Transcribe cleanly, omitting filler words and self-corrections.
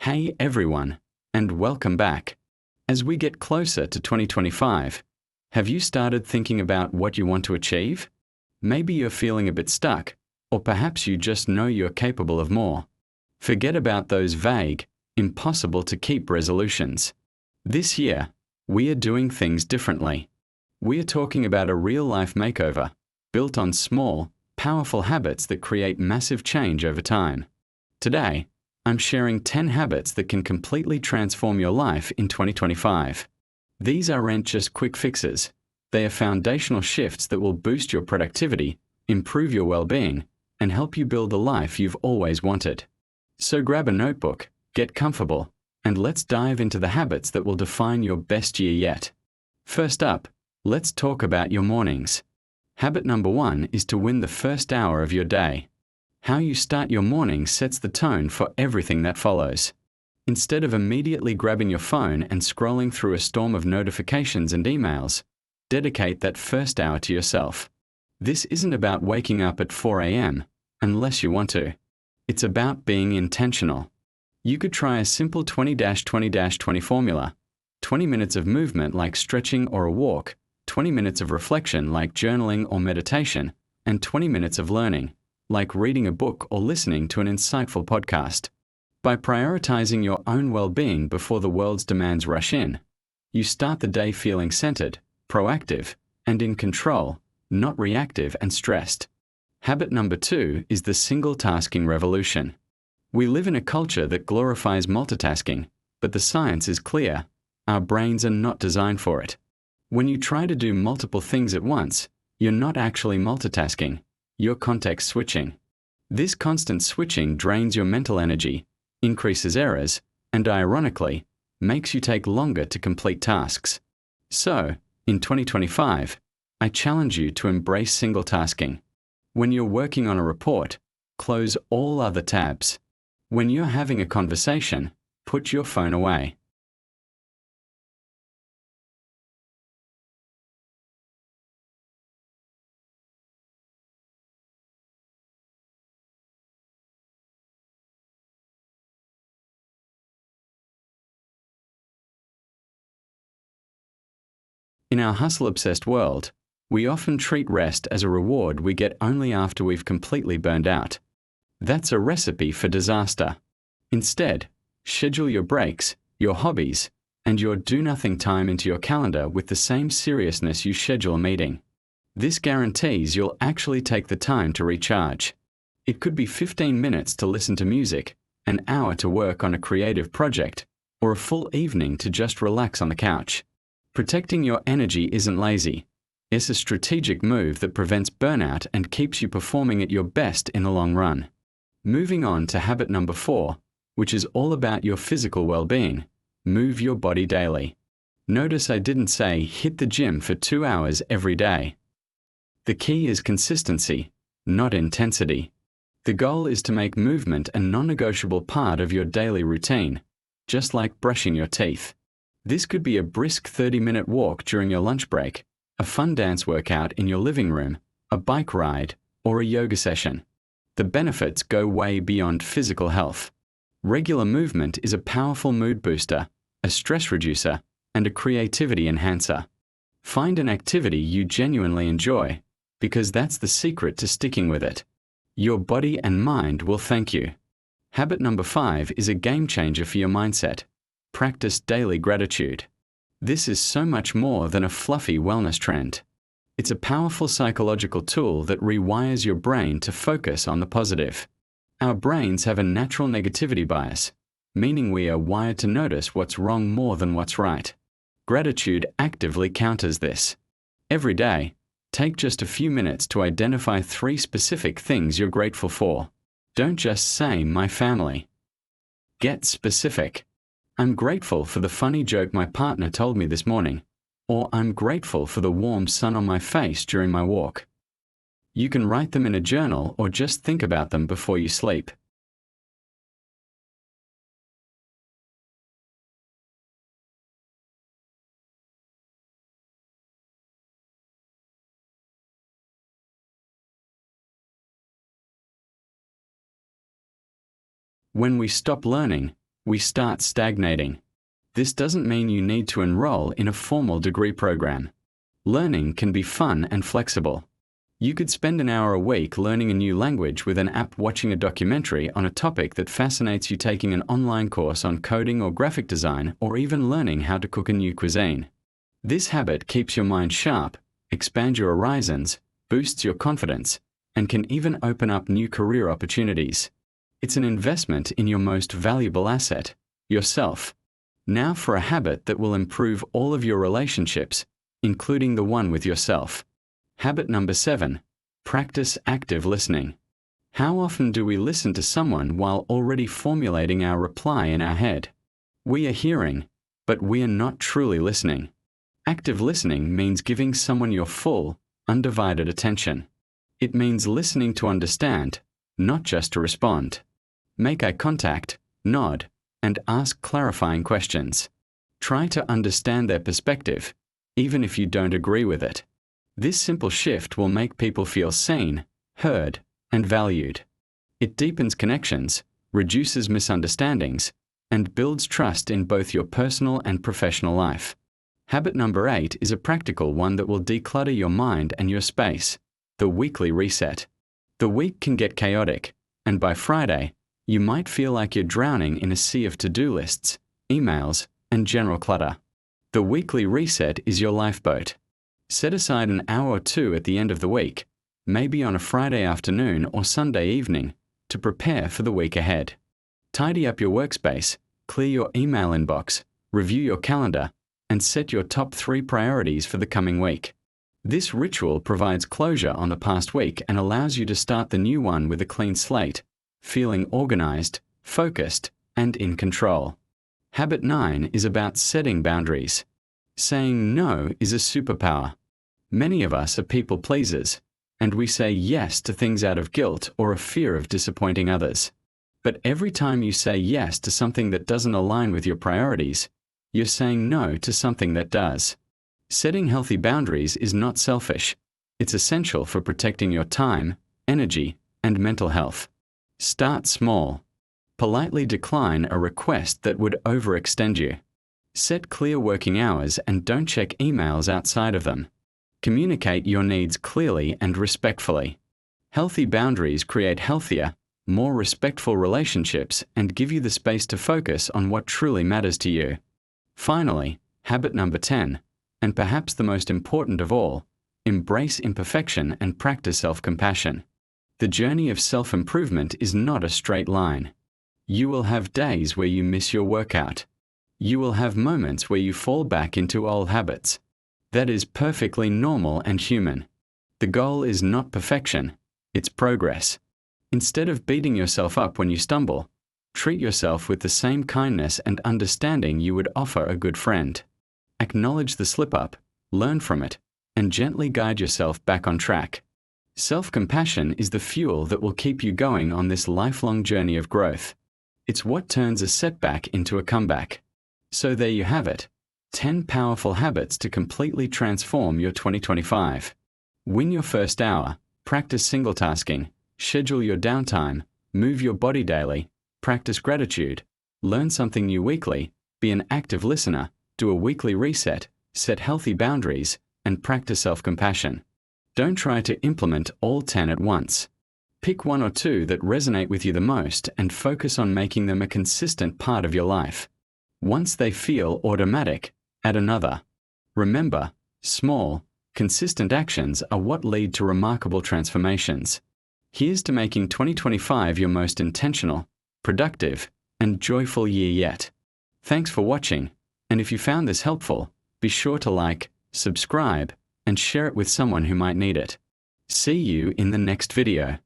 Hey everyone, and welcome back. As we get closer to 2025, have you started thinking about what you want to achieve? Maybe you're feeling a bit stuck, or perhaps you just know you're capable of more. Forget about those vague, impossible to keep resolutions. This year, we are doing things differently. We are talking about a real-life makeover, built on small, powerful habits that create massive change over time. Today, I'm sharing 10 habits that can completely transform your life in 2025. These aren't just quick fixes. They are foundational shifts that will boost your productivity, improve your well-being, and help you build the life you've always wanted. So grab a notebook, get comfortable, and let's dive into the habits that will define your best year yet. First up, let's talk about your mornings. Habit number 1 is to win the first hour of your day. How you start your morning sets the tone for everything that follows. Instead of immediately grabbing your phone and scrolling through a storm of notifications and emails, dedicate that first hour to yourself. This isn't about waking up at 4 a.m., unless you want to. It's about being intentional. You could try a simple 20-20-20 formula: 20 minutes of movement like stretching or a walk, 20 minutes of reflection like journaling or meditation, and 20 minutes of learning, like reading a book or listening to an insightful podcast. By prioritizing your own well-being before the world's demands rush in, you start the day feeling centered, proactive, and in control, not reactive and stressed. Habit number 2 is the single-tasking revolution. We live in a culture that glorifies multitasking, but the science is clear: our brains are not designed for it. When you try to do multiple things at once, you're not actually multitasking. You're context switching. This constant switching drains your mental energy, increases errors, and ironically, makes you take longer to complete tasks. So, in 2025, I challenge you to embrace single tasking. When you're working on a report, close all other tabs. When you're having a conversation, put your phone away. In our hustle-obsessed world, we often treat rest as a reward we get only after we've completely burned out. That's a recipe for disaster. Instead, schedule your breaks, your hobbies, and your do-nothing time into your calendar with the same seriousness you schedule a meeting. This guarantees you'll actually take the time to recharge. It could be 15 minutes to listen to music, an hour to work on a creative project, or a full evening to just relax on the couch. Protecting your energy isn't lazy. It's a strategic move that prevents burnout and keeps you performing at your best in the long run. Moving on to habit number 4, which is all about your physical well-being: move your body daily. Notice I didn't say hit the gym for 2 hours every day. The key is consistency, not intensity. The goal is to make movement a non-negotiable part of your daily routine, just like brushing your teeth. This could be a brisk 30-minute walk during your lunch break, a fun dance workout in your living room, a bike ride, or a yoga session. The benefits go way beyond physical health. Regular movement is a powerful mood booster, a stress reducer, and a creativity enhancer. Find an activity you genuinely enjoy, because that's the secret to sticking with it. Your body and mind will thank you. Habit number 5 is a game changer for your mindset. Practice daily gratitude. This is so much more than a fluffy wellness trend. It's a powerful psychological tool that rewires your brain to focus on the positive. Our brains have a natural negativity bias, meaning we are wired to notice what's wrong more than what's right. Gratitude actively counters this. Every day, take just a few minutes to identify 3 specific things you're grateful for. Don't just say "my family." Get specific. I'm grateful for the funny joke my partner told me this morning, or I'm grateful for the warm sun on my face during my walk. You can write them in a journal or just think about them before you sleep. When we stop learning, we start stagnating. This doesn't mean you need to enroll in a formal degree program. Learning can be fun and flexible. You could spend an hour a week learning a new language with an app, watching a documentary on a topic that fascinates you, taking an online course on coding or graphic design, or even learning how to cook a new cuisine. This habit keeps your mind sharp, expands your horizons, boosts your confidence, and can even open up new career opportunities. It's an investment in your most valuable asset, yourself. Now for a habit that will improve all of your relationships, including the one with yourself. Habit number 7, practice active listening. How often do we listen to someone while already formulating our reply in our head? We are hearing, but we are not truly listening. Active listening means giving someone your full, undivided attention. It means listening to understand, not just to respond. Make eye contact, nod, and ask clarifying questions. Try to understand their perspective, even if you don't agree with it. This simple shift will make people feel seen, heard, and valued. It deepens connections, reduces misunderstandings, and builds trust in both your personal and professional life. Habit number 8 is a practical one that will declutter your mind and your space: the weekly reset. The week can get chaotic, and by Friday, you might feel like you're drowning in a sea of to-do lists, emails, and general clutter. The weekly reset is your lifeboat. Set aside an hour or two at the end of the week, maybe on a Friday afternoon or Sunday evening, to prepare for the week ahead. Tidy up your workspace, clear your email inbox, review your calendar, and set your top 3 priorities for the coming week. This ritual provides closure on the past week and allows you to start the new one with a clean slate, feeling organized, focused, and in control. Habit 9 is about setting boundaries. Saying no is a superpower. Many of us are people pleasers, and we say yes to things out of guilt or a fear of disappointing others. But every time you say yes to something that doesn't align with your priorities, you're saying no to something that does. Setting healthy boundaries is not selfish. It's essential for protecting your time, energy, and mental health. Start small. Politely decline a request that would overextend you. Set clear working hours and don't check emails outside of them. Communicate your needs clearly and respectfully. Healthy boundaries create healthier, more respectful relationships and give you the space to focus on what truly matters to you. Finally, habit number 10, and perhaps the most important of all, embrace imperfection and practice self-compassion. The journey of self-improvement is not a straight line. You will have days where you miss your workout. You will have moments where you fall back into old habits. That is perfectly normal and human. The goal is not perfection, it's progress. Instead of beating yourself up when you stumble, treat yourself with the same kindness and understanding you would offer a good friend. Acknowledge the slip-up, learn from it, and gently guide yourself back on track. Self-compassion is the fuel that will keep you going on this lifelong journey of growth. It's what turns a setback into a comeback. So there you have it, 10 powerful habits to completely transform your 2025. Win your first hour, practice single tasking, schedule your downtime, move your body daily, practice gratitude, learn something new weekly, be an active listener, do a weekly reset, set healthy boundaries, and practice self-compassion. Don't try to implement all 10 at once. Pick 1 or 2 that resonate with you the most and focus on making them a consistent part of your life. Once they feel automatic, add another. Remember, small, consistent actions are what lead to remarkable transformations. Here's to making 2025 your most intentional, productive, and joyful year yet. Thanks for watching, and if you found this helpful, be sure to like, subscribe, and share it with someone who might need it. See you in the next video.